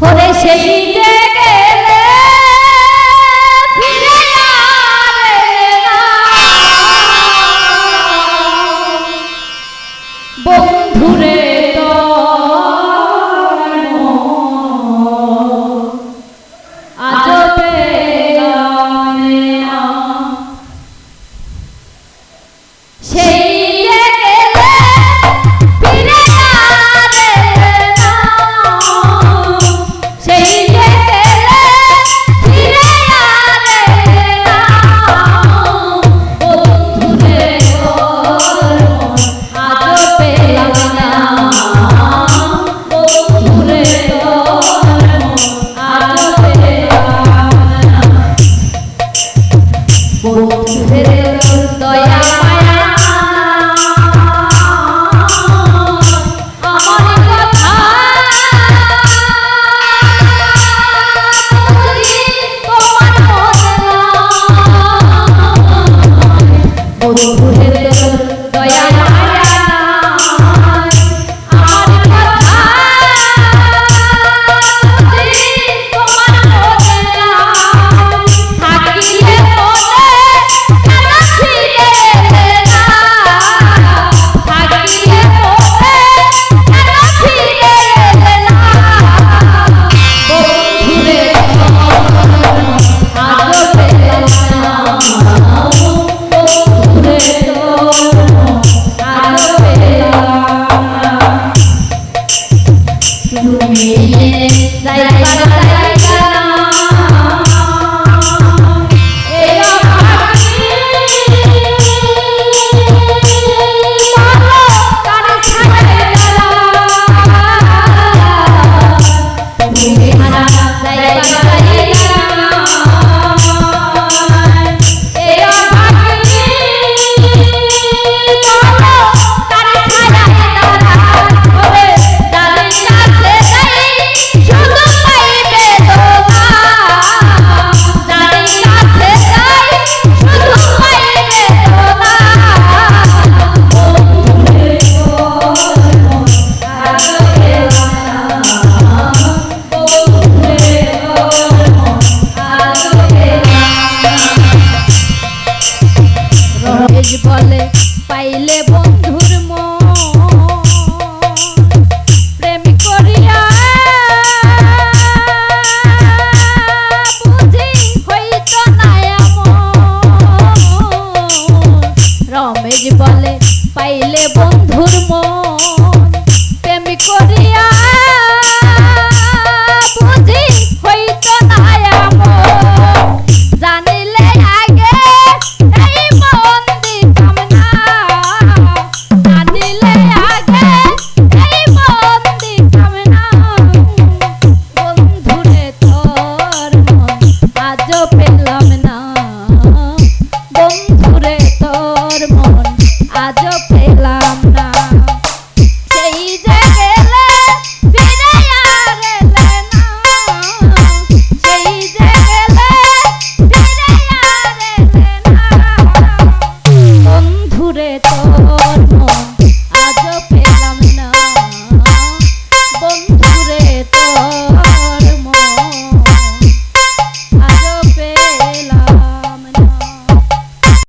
ওরে সেই যে গেলে ফিরে বন্ধুরে তো আজ পেলাম না সেই যে গেলে ফিরে সেই যে গেলে ফিরে বন্ধুরে আজ পেলাম না বন্ধুরে আজ পেলাম না বন্ধুরে দয়া মায়া আমার কথা তোমার বন্ধুরে দয়া মায়া আমার কথা তোমার থাকিলে তুমি